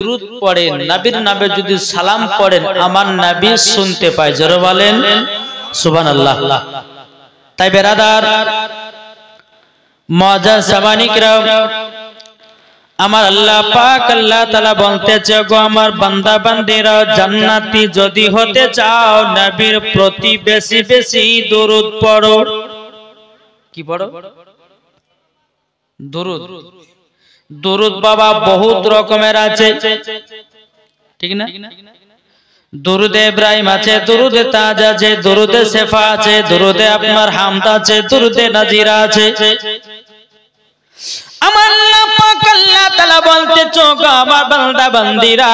দুরূদ পড়েন, নবীর নামে যদি সালাম পড়েন, আমার নবী শুনতে পায়। জোরে বলেন সুবহানাল্লাহ। তাই বেরাদার মুআজ্জাজ সামানী কিরাম, আমার আল্লাহ পাক আল্লাহ তাআলা বলতেছে, গো আমার বান্দা বান্দীরা, জান্নাতি যদি হতে চাও নবীর প্রতি বেশি বেশি দরুদ পড়ো। কি পড়ো? দরুদ। দরুদ বাবা বহুত রকমের আছে, ঠিক না? দরুদে ইব্রাহিম আছে, দরুদে তাজ আছে, দরুদে শেফা আছে, দরুদে আপনার হামদ আছে, দরুদে নাজিরা আছে। আমার আল্লাহ পাক আল্লাহ তাআলা বলতেছো, আমার বান্দা বান্দীরা,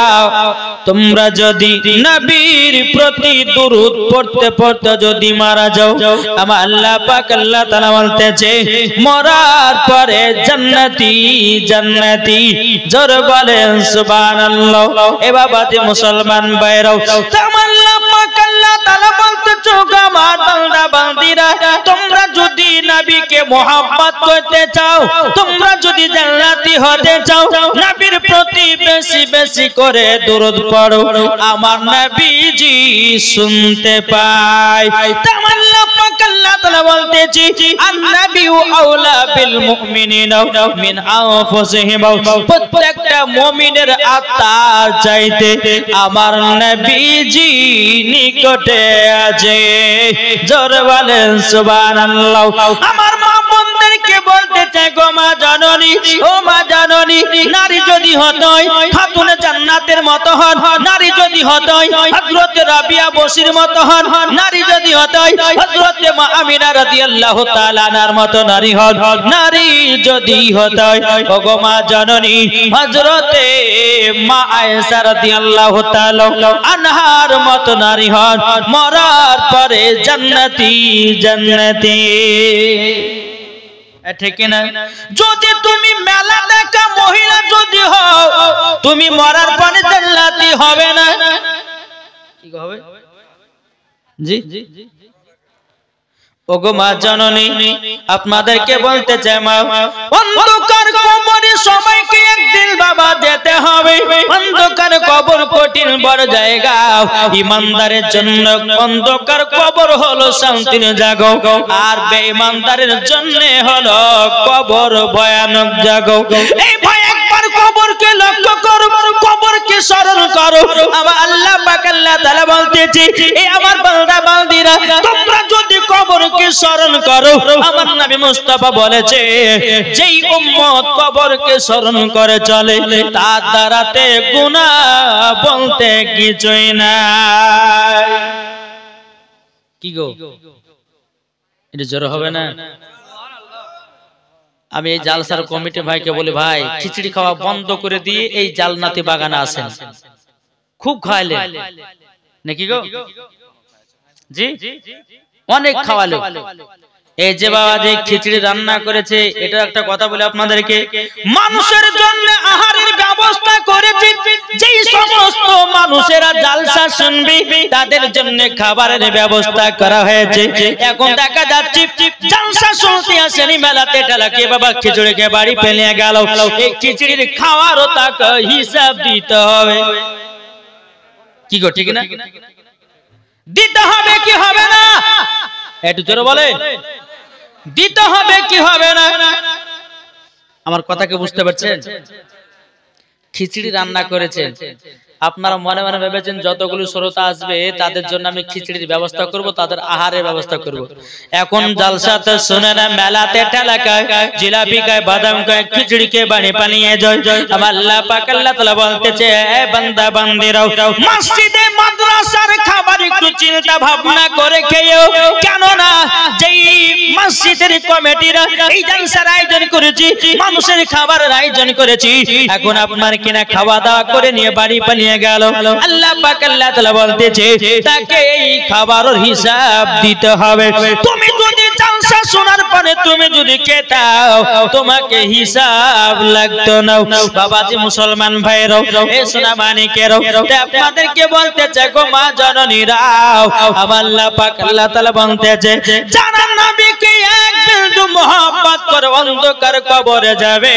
তোমরা যদি নবীর প্রতি দরুদ পড়তে পড়তে যদি মারা যাও, আমার আল্লাহ পাক আল্লাহ তাআলা বলতেছে, মরার পরে জান্নাতি জান্নাতি। জোরে বলেন সুবহানাল্লাহ। এ বাবা যে মুসলমান ভাইরাও, আমার আল্লাহ পাক আল্লাহ তাআলা বলতেছো, আমার বান্দা বান্দীরা, তোমরা যদি নবীকে মুহাব্বত করতে চাও, তোমরা যদি জান্নাতি হতে চাও, নবীর প্রতি বেশি বেশি করে দরুদ পড়ো, আমার নবীজি শুনতে পায়। আমার আল্লাহ পাক আল্লাহ তাআলা বলতেছি, আন-নাবিয়্যু আওলা বিল মুমিনিনা মিন আনফুসিহিম। প্রত্যেকটা মুমিনের আত্মার চাইতে আমার নবীজি নিকটে আছে। জোরে বলেন সুবহানাল্লাহ। আমার মা বোনদেরকে বলতে চাই, গো মা জননী, ও মা জননী, নারী যদি হতই খাতুনে জান্নাতের মতো হন, নারী যদি হতই হযরত রাবিয়া বসির মতো হন, নারী যদি হতই হযরত মা আমিনা রাদিয়াল্লাহু তাআলা আনহার মতো নারী হন, নারী যদি হতই ও গো মা জননী হযরত মা আয়েশা রাদিয়াল্লাহু তাআলা আনহার মতো নারী হন, মরার পরে জান্নাতি জান্নাতি। ঠিক না? যদি তুমি মেলা দেখা মহিলা যদি হও, তুমি মরার পরে জান্নাতি হবে না। কি হবে? জি ওগো মা জননী, আপনাদেরকে বলতে চাই, মা, অন্ধকার কবরে সবাইকে একদিন বাবা যেতে হবে। অন্ধকার কবর কঠিন বড় জায়গা। ঈমানদারের জন্য অন্ধকার কবর হলো শান্তির জায়গা, আর বেঈমানদারের জন্য হলো কবর ভয়ানক জায়গা। এই ভয় একবার কবরকে লক্ষ্য করো, কবরকে স্মরণ করো। আমার আল্লাহ পাক আল্লাহ তাআলা বলতেছে, এই আমার বান্দা বান্দীরা, তোমরা যদি কবরকে স্মরণ করো, আমার নবী মুস্তাফা বলেছে, যেই উম্মত কবরকে স্মরণ করে চলে, তার দ্বারাতে গুনাহ বলতে কিছুই নাই। কি গো, এটা জোর হবে না? আমি এই জালসার কমিটি ভাইকে বলি, ভাই খিচুড়ি খাওয়া বন্ধ করে দিয়ে এই জালনাতি বাগানে আসেন, খুব খাইলে নাকি গো? জি অনেক খাওয়ালো। এই যে বাবা যে খিচুড়ি রান্না করেছে, এটা একটা কথা বলে আপনাদেরকে, মানুষের জন্য আহারের ব্যবস্থা করেছে। যেই সমস্ত মানুষেরা জালসা শুনবে তাদের জন্য খাবারের ব্যবস্থা করা হয়েছে। এখন দেখা যাচ্ছে জালসা শুনতে আসেনি মেলাতে টেলাকে বাবা খিচুড়িকে বাড়ি ফেলে গেল। এই খিচুড়ির খাওয়ারও তাকে হিসাব দিতে হবে। কি গো, ঠিক না? দিতে হবে কি হবে না? একটু জোরে বলে, দিতে হবে কি হবে না? আমার কথা কি বুঝতে পারছেন? খিচুড়ি রান্না করেছেন, আপনারা মনে মনে ভেবেছেন যতগুলো শ্রোতা আসবে তাদের জন্য আমি খিচুড়ির ব্যবস্থা করব, তাদের আহারের ব্যবস্থা করব। এখন জালসাতে শুনে না, মেলাতে ঠেলা খায়, জিলাপি খায়, বাদাম খায়, খিচুড়িকে বাড়ি পানিয়ে যায়। আমার আল্লাহ পাক আল্লাহ তাআলা বলতেছে, এ বান্দা বান্দীরাও, মসজিদে মাদ্রাসার খাবার একটু চিন্তা ভাবনা করে খেয়েও। কেন না, যেই মসজিদের কমিটিরা এই জালসার আয়োজন করেছি, মানুষের খাবারের আয়োজন করেছি, এখন আপনার কিনা খাওয়া দাওয়া করে নিয়ে বাড়ি পানিয়ে গেল, আল্লাহ পাক আল্লাহ তাআলা বলতেছে, তাকে এই খাবারের হিসাব দিতে হবে। তুমি যদি জালসা শোনার পরে তুমি যদি খেতাও, তোমাকে হিসাব লাগতো না। বাবাজি মুসলমান ভাইরাও, এ সোনা মানিকেরাও, আপনাদেরকে বলতে চাই, গো মা জননীরাও, আমার আল্লাহ পাক আল্লাহ তাআলা বলতেছে, যারা নবীকে একদিন একটু মোহাব্বত করে অন্ধকার কবরে যাবে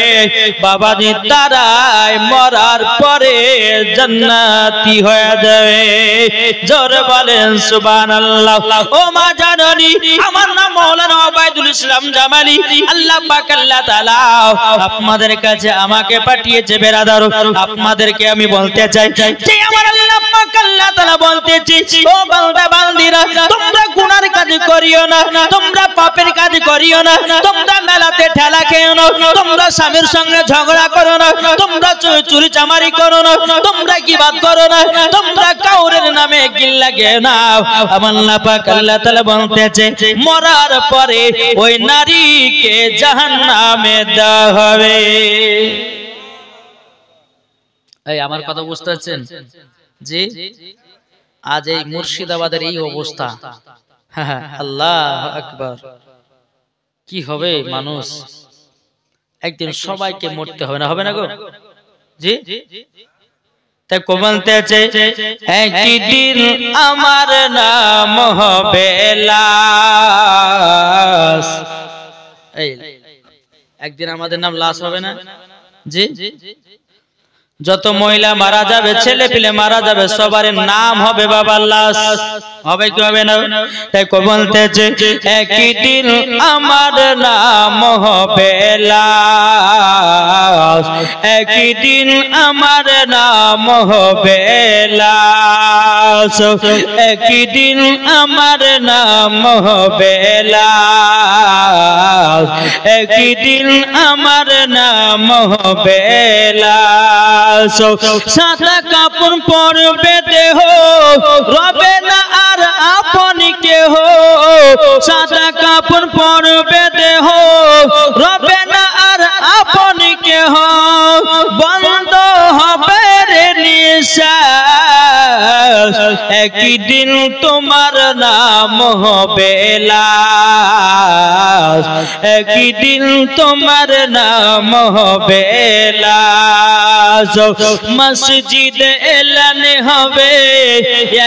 বাবাজি, তারাই মরার পরে জান্নাতি হয়ে যাবে। জোরে বলেন সুবহানাল্লাহ। ও মা জাননী, আমার নাম মাওলানা ওবায়দুল ইসলাম জামালি। আল্লাহ পাক আল্লাহ তাআলা আপনাদের কাছে আমাকে পাঠিয়েছে বেরাদার। আপনাদেরকে আমি বলতে চাই যে আমার আল্লাহ পাক আল্লাহ তাআলা বলতেছে, ও বান্দা বান্দিরা, তোমরা গুনার কাজ করিও না, তোমরা পাপের কাজ করিও না, তোমরা মেলাতে ঠেলা খেও না, তোমরা স্বামীর সঙ্গে ঝগড়া করো না, তোমরা চুরি চামারি করো না, তোমরা গীবাত করো না, তোমরা কাউরের নামে গিল্লা গেও না। আমার আল্লাহ পাক আল্লাহ তাআলা বলতেছে, মরার পরে ওই নারীকে জাহান্নামে দেওয়া হবে। এই আমার কথা বুঝতে পারছেন? জি, আজ এই মুর্শিদাবাদের এই অবস্থা। আল্লাহু আকবার। কি হবে মানুষ? একদিন সবাইকে মরতে হবে না, হবে না গো? জি, তাই বলতেছে, একদিন আমার নাম হবে লাশ। এই একদিন আমাদের নাম লাশ হবে না? জি, যত মহিলা মারা যাবে, ছেলে পিলে মারা যাবে, সবার নাম হবে বাবা লাশ। হবে কি হবে না? তাই বলতেছে, একদিন আমার নাম হবে লাশ, একদিন আমার নাম হবে লাশ, একদিন আমার নাম হবে লাশ, একদিন আমার নাম হবে লাশ। সাদা কাপড় পরবে দেহ, রবে না আর আপন কেহ। সাদা কাপড় পরবে দেহ, রবে না আর আপন কেহ। বন্ধ হবে রে নিঃশ্বাস, একদিন তোমার নাম হবে লাশ, একদিন তোমার নাম হবে লাশ। মসজিদ এলান হবে,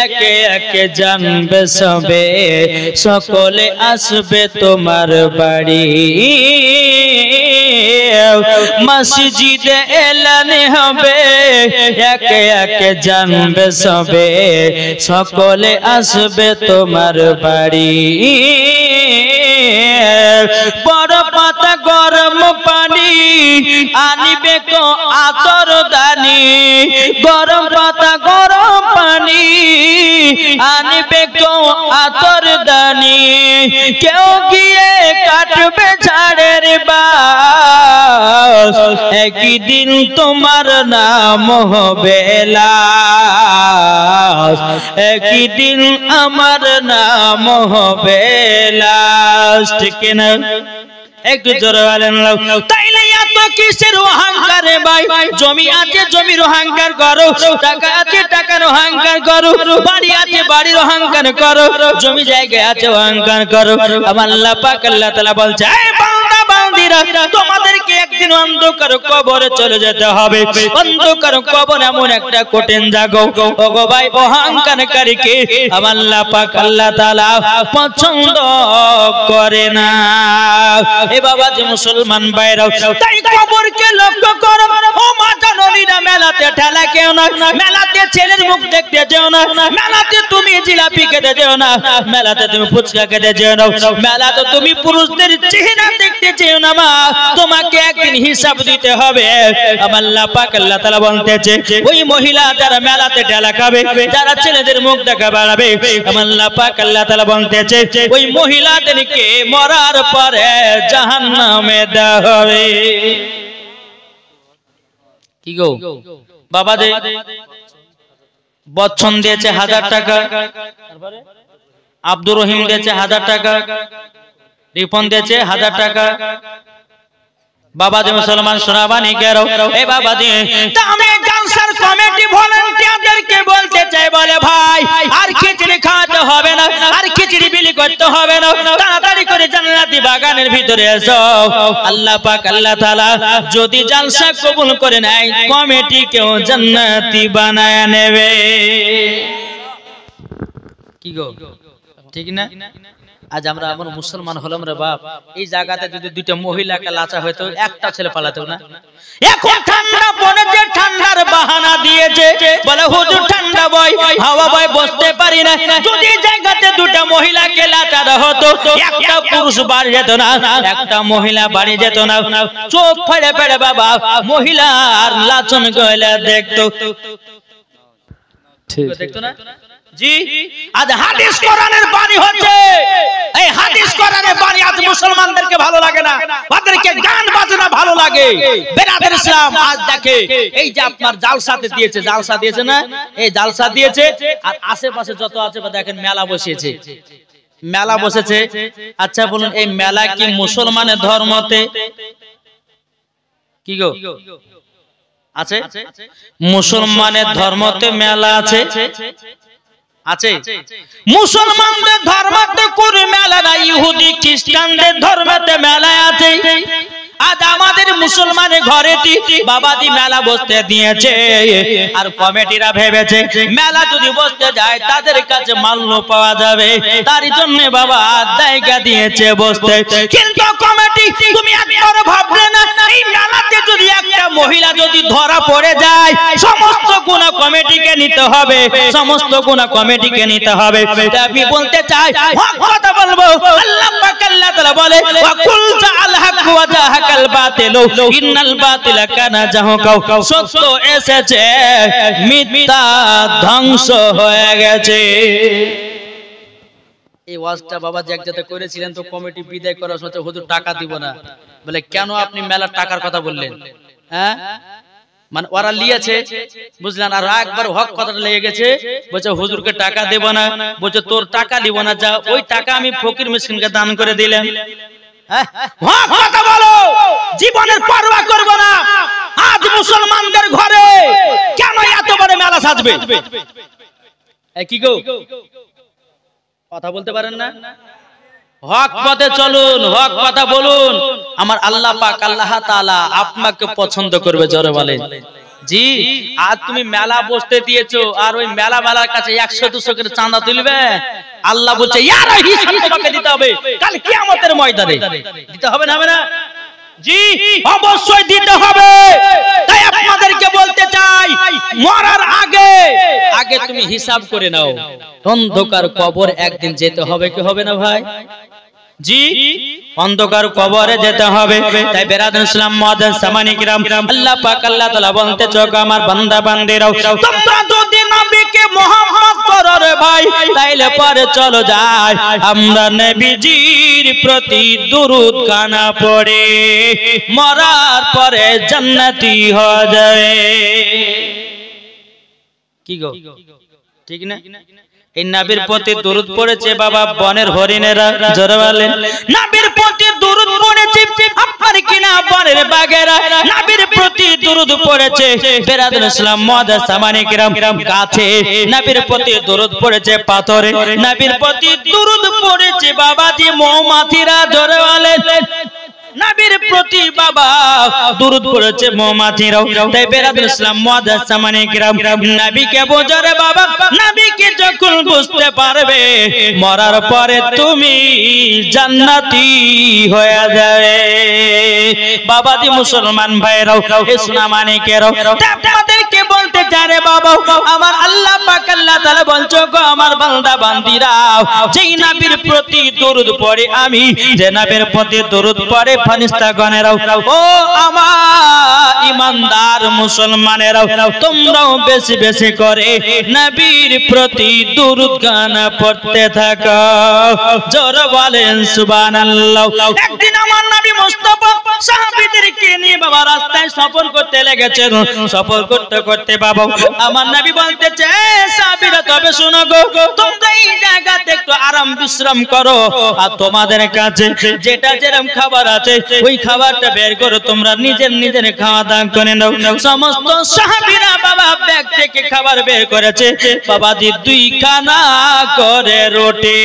একে একে জানবে সবে, সকলে আসবে তোমার বাড়ি। মসজিদ এলান হবে, একে একে জানবে সবে, সকলে আসবে তোমার বাড়ি। বড় পাতা গরম পানি আনিবে কো আতর দানি, গরম পাতা গরম পানি আনিবে কো আতর দানি। কেউ গিয়ে কাটবে ঝাড়ের বাস, একদিন তোমার নাম হবে লাশ, একদিন আমার নাম হবে লাশ। ঠিক না? একটু জোরে বলেন। তাইলে এত কিসের অহংকারে ভাই? জমি আছে জমির অহংকার করো, টাকা আছে টাকার অহংকার করো, বাড়ি আছে বাড়ির অহংকার করো, জমি জায়গা আছে অহংকার করো। আমার আল্লাহ পাক আল্লাহ তাআলা বলছে, এই বান্দা বান্দিরা, তোমাদেরকে একদিন অন্ধকার কবরে চলে যেতে হবে। অন্ধকার কবর এমন একটা কঠিন জায়গা। ওগো ভাই, অহংকারকারীকে আমার আল্লাহ পাক আল্লাহ তাআলা পছন্দ করে না। এ বাবা যে মুসলমান ভাইরা, তাই কবরকে লক্ষ্য করো। ও মা জাননীরা, মেলাতে ঠেলা কেউ না, মেলাতে ছেলের মুখ দেখতে যেও না, মেলাতে তুমি জিলাপি খেতে যেও না, মেলাতে তুমি ফুচকা খেতে যেও না, মেলাতে তুমি পুরুষদের চেহারা দেখতে যেও না। মা, তোমাকে একদিন হিসাব দিতে হবে। আমার আল্লাহ পাক আল্লাহ তাআলা বলতেছে, ওই মহিলা যারা মেলাতে ঠেলা খাবে, যারা ছেলেদের মুখ দেখা বাড়াবে, আমার আল্লাহ পাক আল্লাহ তাআলা বলতেছে, ওই মহিলাদেরকে মরার পরে জাহান্নামে দেওয়া হবে। কি গো বাবা, দে বচ্চন দিয়েছে 1000 টাকা, আব্দুর রহিম দিয়েছে 1000 টাকা, রিপন দিয়েছে 1000 টাকা। বাবা যে মুসলমান শোনাবানি কেরো, এ বাবা যে দামে জালসার কমিটি ভলান্টিয়ারদেরকে বলতে চাই, বলে ভাই আর খিচড়ি খাওয়াতে হবে না, আর খিচড়ি বিলি করতে হবে না, তাড়াতাড়ি করে জান্নাতি বাগানের ভিতরে এসো। আল্লাহ পাক আল্লাহ তাআলা যদি জালসা কবুল করে নেয়, কমিটিকেও জান্নাতি বানায় নেবে। কি গো, ঠিক না? আজ আমরা এমন মুসলমান হলাম রে বাপ, এই জায়গাতে যদি দুইটা মহিলাকে লাচা হয়তো একটা ছেলে পালাতো না। এখন ঠান্ডা পড়েছে, ঠান্ডার বাহানা দিয়েছে, বলে হুজুর ঠান্ডা বয়, হাওয়া বয়, বসতে পারি না। যদি জায়গাতে দুটা মহিলাকে লাচা হতো, একটা পুরুষ বাড়ি যেত না, একটা মহিলা বাড়ি যেত না। চোখ ফেড়ে ফেড়ে বাবা মহিলার লাচন গয়লা দেখতো, দেখতো না জি। আজ হাদিস কোরআনের বাণী হচ্ছে, এই হাদিস কোরআনের বাণী আজ মুসলমানদেরকে ভালো লাগে না, ওদেরকে গান বাজনা ভালো লাগে। বেরাদের ইসলাম আজ দেখে এই যে আপনার জালসাতে দিয়েছে, জালসা দিয়েছে না, এই জালসা দিয়েছে, আর আশেপাশে যত আছে দেখেন মেলা বসিয়েছে, মেলা বসেছে। আচ্ছা বলুন, এই মেলা কি মুসলমানের ধর্মতে কি গো আছে? মুসলমানের ধর্মতে মেলা আছে? আছে। মুসলমানদের ধর্মতে কোন মেলা নাই, ইহুদি খ্রিস্টানদের ধর্মতে মেলা আছে। আজ আমাদের মুসলমানের ঘরেতে বাবাজি মেলা বসতে দিয়েছে, আর কমিটিরা ভেবেছে মেলা যদি বসতে যায় তাদের কাছে মাল্য পাওয়া যাবে, তার জন্য বাবা জায়গা দিয়েছে বসতে। কিন্তু কমিটি তুমি একবার ভাবলে না, এই মেলাতে যদি একটা মহিলা যদি ধরা পড়ে যায়, সমস্ত গুনাহ কমিটিকে নিতে হবে, সমস্ত গুনাহ কমিটিকে নিতে হবে। আমি বলতে চাই, হক কথা বলবো। আল্লাহ পাক আল্লাহ তাআলা বলে, ওয়া কুল জাআল হক ওয়া জাহাকাল বাতিল ইন্নাল বাতিলা কানা জাহুকা। সত্য এসেছে, মিথ্যা ধ্বংস হয়ে গেছে। এই ওয়াজটা বাবা যে একজাতে করেছিলেন, তো কমিটি বিদায় করার সময় হুজুর টাকা দিব না, বলে কেন আপনি মেলার টাকার কথা বললেন? হ্যাঁ, মানে ওরা লিয়েছে বুঝলেন, আর একবার হক কথাটা লেগে গেছে, বলছে হুজুরকে টাকা দেব না, বলছে তোর টাকা দিব না, যা ওই টাকা আমি ফকির মিসকিনকে দান করে দিলাম। হক কথা বলো, জীবনের পরোয়া করব না। আজ মুসলমানদের ঘরে কেন এত বড় মেলা সাজবে? কি গো কথা বলতে পারেন না? হক পথে চলুন, হক কথা বলুন, আমার আল্লাহ পাক আল্লাহ তাআলা আপনাকে পছন্দ করবে। জোরে বলেন জি। আজ তুমি মেলা বসতে দিয়েছো, আর ওই মেলার কাছে 100-200 করে চাঁদা তুলবে, আল্লাহ বলছে ইয়ার হিসাব তোমাকে দিতে হবে কাল কিয়ামতের ময়দানে। দিতে হবে না? হবে না জি, অবশ্যই দিতে হবে। তাই আপনাদেরকে বলতে চাই, মরার আগে আগে তুমি হিসাব করে নাও। অন্ধকার কবর একদিন যেতে হবে, কি হবে না ভাই জি? অন্ধকার কবরে যেতে হবে। তাই বেরাদার ইসলাম মুআজ্জাজ সামানি কিরাম, আল্লাহ পাক আল্লাহ তাআলা বলতে চোখ আমার বান্দা বান্দিরাও, তোমরা যদি নবীকে মুহাম্মদ করো রে ভাই, তাইলে পরে চলো যাই আমরা নবীজির প্রতি দুরূদ কানা পড়ে মরার পরে জান্নাতি হয়ে যাবে। কি গো ঠিক না? এই নবীর প্রতি দরুদ পড়েছে বাবা বনের হরিণেরা। জোরে বলেন, নবীর প্রতি দরুদ পড়েছে আপনার কিনা বনের বাঘেরা। নবীর প্রতি দরুদ পড়েছে বেরাদুল ইসলাম মুআজ্জাজ সামানি কিরাম, গাছে। নবীর প্রতি দরুদ পড়েছে পাথরে। নবীর প্রতি দরুদ পড়েছে বাবাজি মৌমাছিরা। জোরে বলেন, নবীর প্রতি বাবা দরুদ পড়েছে মৌমাছিরাও। তাই বেরাদুল ইসলাম মুআজ্জাজ সামানি কিরাম, নবীকে বোঝারে বাবা, নবীকে যখন বুঝতে পারবে মরার পরে তুমি জান্নাতি হয়ে যাবে। বাবাজি মুসলমান ভাইরাও, এ সোনা মানিকেরাও, আপনাদেরকে বলতে চাই রে বাবা, আমার আল্লাহ পাক আল্লাহ তাআলা বলছো গো আমার বান্দা বান্দিরাও, যেই নবীর প্রতি দরুদ পড়ে আমি, যে নবীর প্রতি দরুদ পড়ে ফেরেশতাগণেরাও, ও আমার ইমানদার মুসলমানেরাও, তোমরাও বেশি বেশি করে নবীর প্রতি দরুদ গান পড়তে থাকো। জোরে বলেন সুবহানাল্লাহ। একদিন আমার নবী মুস্তাফা সাহাবীদেরকে নিয়ে বাবা রাস্তায় সফর করতে লেগেছেন। সফর করতে করতে বাবা আমার নবী বলতেছে, সাহাবীরা তবে শোনো গো, তোমরা এই জায়গাতে একটু আরাম বিশ্রাম করো, আর তোমাদের কাছে যেটা যেরকম খাবার আছে ওই খাবারটা বের করো, তোমরা নিজের নিজের খাওয়া দাওয়া করে নাও। সমস্ত সাহাবীরা বাবা ব্যাগ থেকে খাবার বের করেছে বাবাজি 2 খানা করে রুটি।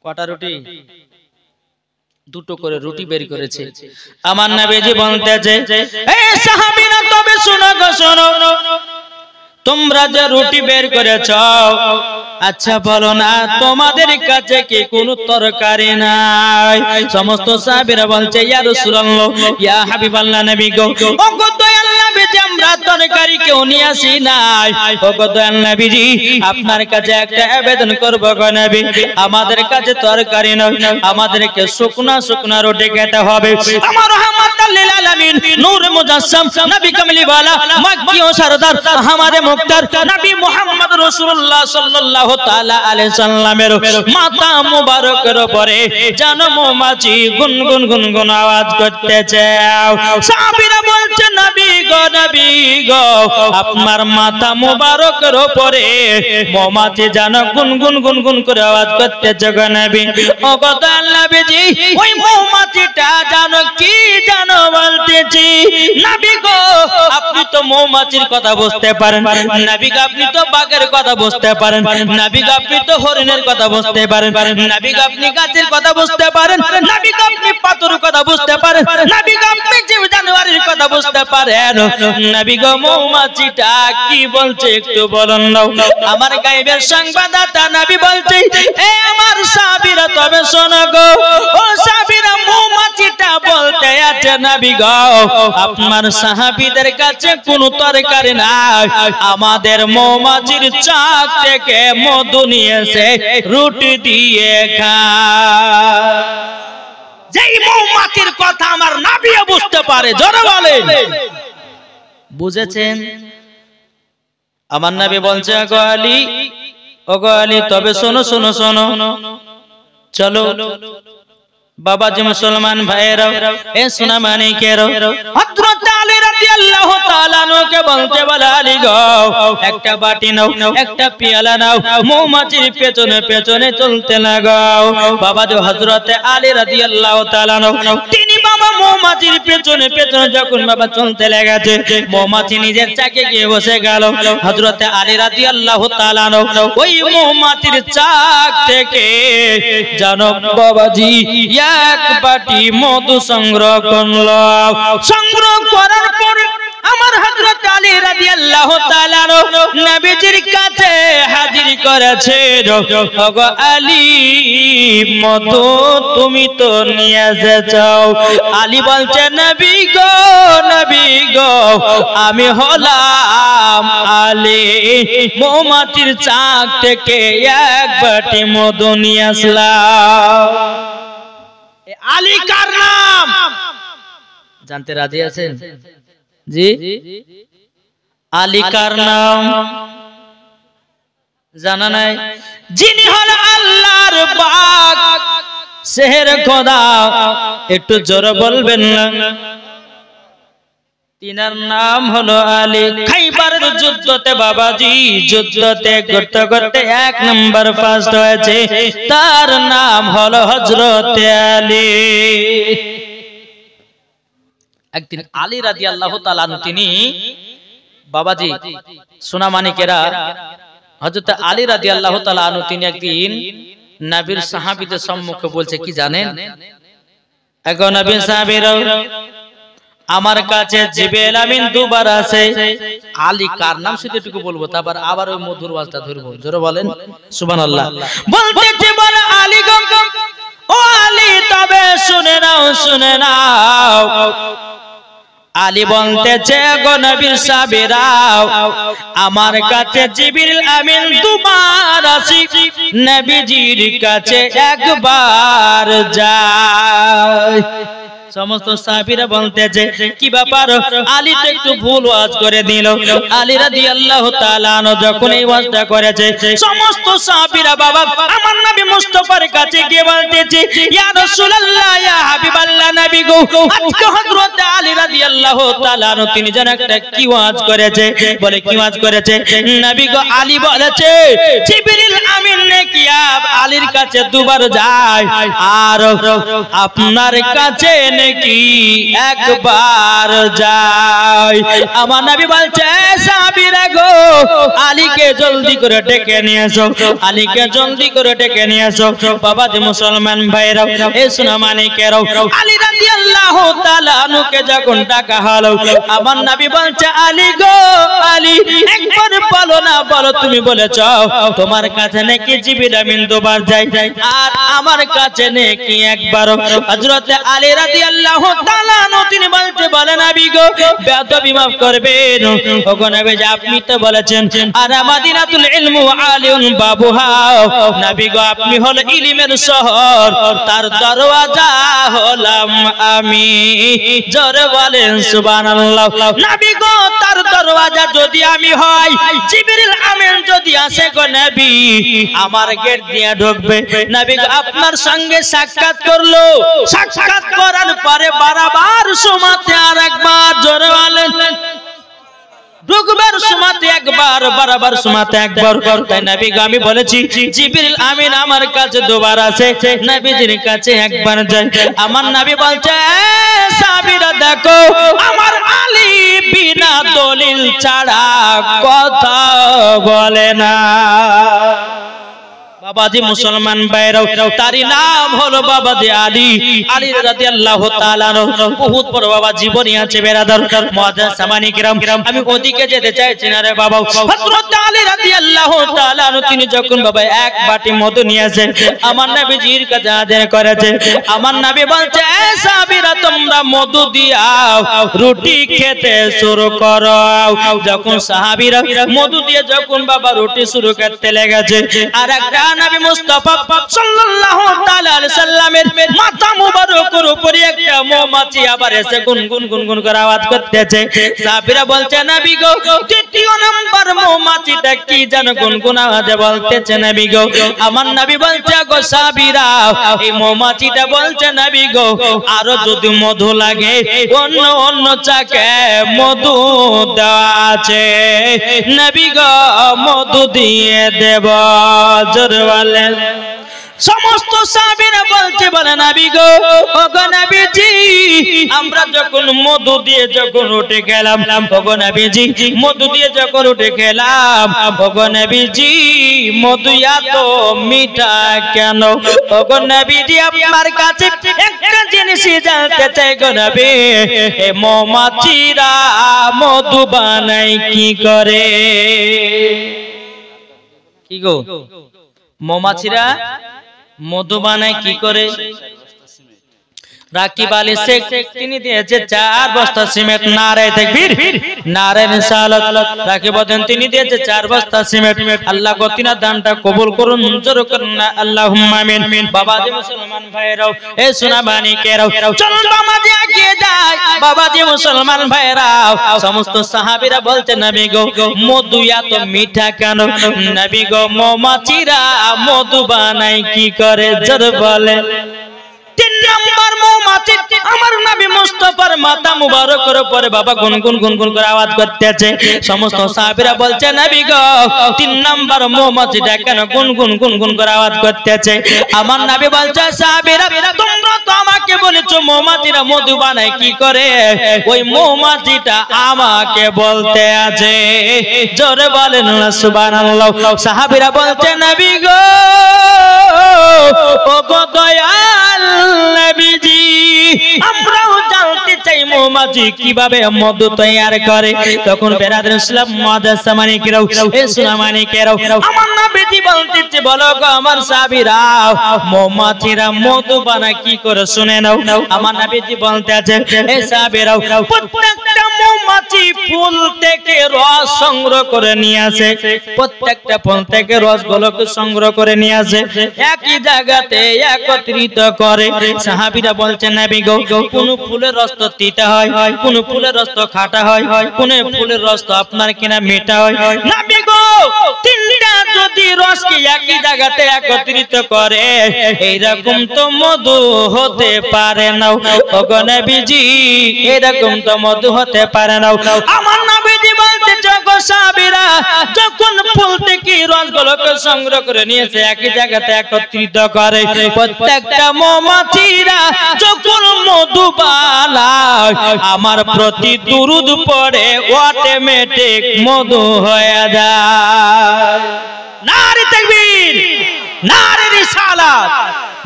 কটা রুটি? 2টো করে রুটি বের করেছে। আমার নবীজি বলতেছে, এই সাহাবীরা তবে শোনো গো শোনো, তোমরা যে রুটি বের করেছ, আচ্ছা বলো না তোমাদের কাছে কি কোনো তরকারি নাই? সমস্ত সাহাবীরা বলছে ইয়া রাসূলুল্লাহ, ইয়া হাবিবাল্লাহ, নবী গো, ওগো দয়াল নবীজি, আমরা তরকারি কেউ নিয়ে আসি নাই। ওগো দয়াল নবীজি, আপনার কাছে একটা আবেদন করব গো নবী, আমাদের কাছে তরকারি নয়, আমাদেরকে শুকনা শুকনা রুটি খেতে হবে। আমার রহমাতুল লিল আলামিন, নূর মুজাসসাম, নবী কামলিওয়ালা, মক্কি ও সরদার, আমাদের মুক্তার নবী মুহাম্মদ রাসূলুল্লাহ সাল্লাল্লাহু তাআলা আলাইহি সাল্লামের মাথা মুবারকের উপরে যেন মৌমাছি গুনগুন গুনগুন আওয়াজ করতেছে। সাহাবীরা বলছে নবী গো, নবী গো, আপনার মাথা মুবারকের উপরে মৌমাছি যেন গুনগুন গুনগুন করে আওয়াজ করতেছে গো নবী। ও গো দয়াল নবীজি, ওই মৌমাছিটা জানো কি জানো বলতেছি? নবী গো, আপনি তো মৌমাছির কথা বুঝতে পারেন, নবী গো আপনি তো বাঘের কথা বুঝতে পারেন, নবী গো আপনি তো হরিণের কথা বুঝতে পারেন, নবী গো আপনি গাছের কথা বুঝতে পারেন, নবী গো আপনি পাথরের কথা বুঝতে পারেন, নবী গো আপনি জীব জানোয়ারের কথা বুঝতে পারেন, নবী গো মৌমাছিটা কি বলছে একটু বলুন না। আমার গায়েবের সংবাদদাতা নবী বলছে, এ আমার সাহাবীরা তবে শোনো গো, ও সাহাবীরা মৌমাছিটা বলতে আছে নবী গো, আপনার সাহাবীদের কাছে কোনো তরকারি নাই, আমাদের মৌমাছির চাক থেকে মধু নিয়েছে রুটি দিয়ে খায়। যেই মৌমাছির কথা আমার নবীও বুঝতে পারে, জোরে বলেন বুঝেছেন? আমার নবী বলছে গো আলী, ও গো আলী, তবে শোনো শোনো শোনো, চলো বাবাজি মুসলমান ভাইয়েরা, এ সোনা মানিকেরা, হযরত আলী রাদিয়াল্লাহু তাআলা আনহুকে বলতে বলে, আলী গো, একটা বাটি নাও, একটা পেয়ালা নাও, মৌমাছির পেছনে পেছনে চলতে লাগাও। বাবাজি হযরত আলী রাদিয়াল্লাহু তাআলা আনহু তিনি বাবা মৌমাছির পেছনে পেছনে যখন বাবা চলতে লেগেছে, মৌমাছি নিজের চাকে গিয়ে বসে গেল। হযরত আলী রাদিয়াল্লাহু তাআলা আনহু ওই মৌমাছির চাক থেকে জানো বাবাজি এক বাটি মধু সংগ্রহ করলো। সংগ্রহ করার পরে আমার হযরত আলী রাদিয়াল্লাহু তাআলা নবীজির কাছে হাজির করেছে। ওগো আলী, মধু তুমি তো নিয়ে এসেছো। আলী বলছে, নবী গো, নবী গো, আমি হলাম আলী, মৌমাছির চাক থেকে এক বাটি মধু নিয়ে আসলাম। আলী কার নাম জানতে রাজি আছেন? জি, আলী কার নাম জানা নাই? যিনি হল আল্লাহর পাক সেহের খোদা, একটু জোরে বলবেন না? তিনার নাম হলো আলী। খাইবারের যুদ্ধতে বাবাজি, যুদ্ধতে করতে করতে এক নাম্বার ফার্স্ট হয়েছে, তার নাম হলো হযরত আলী। একদিন আলী রাদিয়াল্লাহু তাআলা তিনি বাবাজি সোনা মানিকেরা, হযরত আলী রাদিয়াল্লাহু তাআলা তিনি একদিন নবীর সাহাবীদের সম্মুখে বলছে কি জানেন? এখন নবীর সাহাবীরা, আমার কাছে জিবরিল আমিন দুবার আছে। আলী কার নাম সেটাটুকু বলবো, তারপর আবার ওই মধুর ওয়াজটা ধরবো। জোরে বলেন সুবহানাল্লাহ। বলতে বলে আলী গো, ও আলী তবে শুনে নাও, শুনে নাও। আলী বলতেছে, গো নবীর সাহাবীরা, আমার কাছে জিবরিল আমিন দুবার আসি, নবীজির কাছে একবার যায়। সমস্ত সাহাবীরা বলতেছে কি ব্যাপার? আলী তো একটু ভুল ওয়াজ করে দিল। আলী রাদিয়াল্লাহু তাআলা যখন এই ওয়াজটা করেছে, সমস্ত সাহাবীরা বাবা আমার নবী মুস্তাফার কাছে গিয়ে বলতেছে, ইয়া রাসূলুল্লাহ, ইয়া হাবিবাল্লাহ, নবী গো, আজকে হযরত আলী রাদিয়াল্লাহু তাআলা তিনি যেন একটা কি ওয়াজ করেছে। বলে কি ওয়াজ করেছে? নবী গো, আলী বলেছে জিবরিল আমিন নাকি আলীর কাছে দুবার যায়, আর আপনার কাছে নাকি একবার যায়। আমার নবী বলছে, সাহাবীরা গো, আলীকে জলদি করে ডেকে নিয়ে এসো, আলীকে জলদি করে ডেকে নিয়ে এসো। বাবাজি মুসলমান ভাইরা, এ সোনা মানিকেরা, আলী রাদিয়াল্লাহু তাআলা আনহুকে যখন ডাকা হলো, আমার নবী বলছে, আলী গো, আলী একবার বলো বলো না বলো, তুমি বলেছ তোমার কাছে নাকি জিবরিল আমিন দুবার যায় আর আমার কাছে নাকি একবার। হযরত আলী রাদিয়াল্লাহু তাআলা আনহু তিনি বলেন নবী গো বেয়াদবি maaf করবেন, ওগো নবী আপনি তো বলেছেন আর মাদিনাতুল ইলমু আলিউন বাবুহা, নবী গো আপনি হলো ইলমের শহর, তার দরওয়াজা হলাম আমি। জোরে বলেন সুবহানাল্লাহ। নবী গো তার দরওয়াজা যদি আমি হই, জিবরিল আমিন যদি আসে গো নবী আমার গেট দিয়ে ঢুকবে। নবী গো আপনার সঙ্গে সাক্ষাৎ করলো, সাক্ষাৎ করার পরে বারবার সুমাতে আর একবার, জোরে বলেন ঢুকবার সুমাতে একবার, বারবার সুমাতে একবার। তাই নবী গো আমি বলেছি জিবরিল আমিন আমার কাছে দুবার আসে, নবীজির কাছে একবার যায়। আমার নবী বলছে সাহাবীরা দেখো আমার আলী বিনা দলিল ছাড়া কথা বলে না। বাবাজি মুসলমান ভাইরাও, তারই নাম হলো বাবাজি আলী, আলী রাদিয়াল্লাহু তাআলা আনহু। বহুত বড় বাবা জীবনী আছে বেরাদার মুআজ্জাজ সামানি কিরাম। আমি ওদিকে যেতে চাইছি না রে বাবা। হযরত আলী রাদিয়াল্লাহু তাআলা আনহু তিনি যখন বাবা এক বাটি মধু নিয়ে আসে আমার নবীজির কাছে হাজির করেছে, আমার নবী বলছে এ সাহাবীরা তোমরা মধু দিয়াও রুটি খেতে শুরু করো। যখন সাহাবীরা মধু দিয়ে যখন বাবা রুটি শুরু করতে লেগেছে, আর একটা নবী মুস্তাফা সাল্লাল্লাহু তাআলা আলাইহি সাল্লামের মাথা মুবারকের উপরে একটা মৌমাছি আবার এসে গুনগুন গুনগুন করে আওয়াজ করতেছে। সাহাবীরা বলছে নবী গো তৃতীয় নাম্বার মৌমাছিটা কি জানো গুনগুন আওয়াজে বলতেছে নবী গো। আমার নবী বলছে গো সাহাবীরা এই মৌমাছিটা বলছে নবী গো আরো যদি মধু লাগে অন্য অন্য চাকে মধু দেওয়া আছে, নবী গো মধু দিয়ে দেব। জোরে বলেন। সমস্ত সাহাবীরা বলছে বলে নবী গো ওগো নবীজি আমরা যখন মধু দিয়ে যখন উঠে গেলাম, ওগো নবীজি মধু দিয়ে যখন উঠে গেলাম, ওগো নবীজি মধু এত মিঠা কেন? ওগো নবীজি আপনার কাছে একটা জিনিস জানতে চাই গো নবী, এ মৌমাছিরা মধু বানায় কি করে? কি গো মৌমাছিরা মধু বানায় কি করে? রাকিব আলী শেখ তিনি দিয়েছে 4 বস্তা সিমেন্ট। নারে তাকবীর, নারে রিসালাত। রাকিব বলেন তিনি দিয়েছে 4 বস্তা সিমেন্ট। আল্লাহ গো তিনার দানটা কবুল করুন, মঞ্জুর করুন না, আল্লাহুম্মা আমিন। বাবাজি মুসলমান ভাইরাও, এ সোনা মানিকেরাও, চলুন বাবাজি এগিয়ে যায়। বাবাজি মুসলমান ভাইরাও, সমস্ত সাহাবীরা বলতে নবী গো মধু এত মিঠা কেন? নবী গো মৌমাছিরা মধু বানায় কি করে? জোরে বলে। 3 নাম্বার মৌমাছি আমার নবী মুস্তাফার মাথা মুবারকের উপরে বাবা গুনগুন গুনগুন করে আওয়াজ করতেছে। সমস্ত সাহাবীরা বলছে নবী গো 3 নাম্বার মৌমাছিটা কেন গুনগুন গুনগুন করে আওয়াজ করতেছে? আমার নবী বলছে সাহাবীরা তোমরা তো আমাকে বলেছো মৌমাছিরা মধু বানায় কি করে, ওই মৌমাছিটা আমাকে বলতে আছে। জোরে বলেন না সুবহানাল্লাহ। সাহাবীরা বলছে নবী গো ও গো দয়াল নবীজি আমরাও জানতে চাই মৌমাছি কিভাবে মধু তৈরি করে। তখন বেরাদার ইসলাম মুআজ্জাজ সামানি কিরাও, এ সুনামানি কিরাও, আমার নবীজি বলতেছে বলো গো আমার সাহাবীরা মৌমাছিরা মধু বানায় কি করে শুনে নাও। আমার নবীজি বলতে আছে এ সাহাবীরা প্রত্যেকটা মৌমাছি ফুল থেকে রস সংগ্রহ করে নিয়ে আসে, প্রত্যেকটা ফুল থেকে রসগুলোকে সংগ্রহ করে নিয়ে আসে, একই জায়গাতে একত্রিত করে। সাহাবীরা বলছেন নবী গো কোন ফুলের রস তো তিতা হয়, কোন ফুলের রস তো খাঁটা হয়, কোন ফুলের রস তো আপনার কিনা মিঠা হয়। নবী গো তিনটা যদি রসকে একই জায়গাতে একত্রিত করে এইরকম তো মধু হতে পারে না। ওগো নবীজি এরকম তো মধু হতে পারে না। আমার নবীজি বলতে গো সাহাবীরা যখন ফুল থেকে রসগুলোকে সংগ্রহ করে নিয়েছে একই জায়গাতে একত্রিত করে, প্রত্যেকটা মৌমাছিরা যখন মধু বানায় আমার প্রতি দুরূদ পড়ে অটোমেটিক মধু হয়ে যায়। নারে তাকবীর, নারে রিসালাত,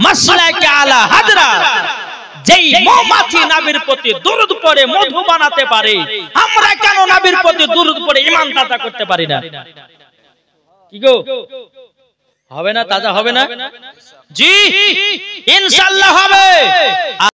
মাসলাকে আলা হাজরাত। যেই মৌমাছি নবীর প্রতি দুরূদ পড়ে মধু বানাতে পারে, আমরা কেন নবীর প্রতি দুরূদ পড়ে ঈমান তাজা করতে পারি না? কি গো হবে না? তাজা হবে না? জি ইনশাআল্লাহ হবে।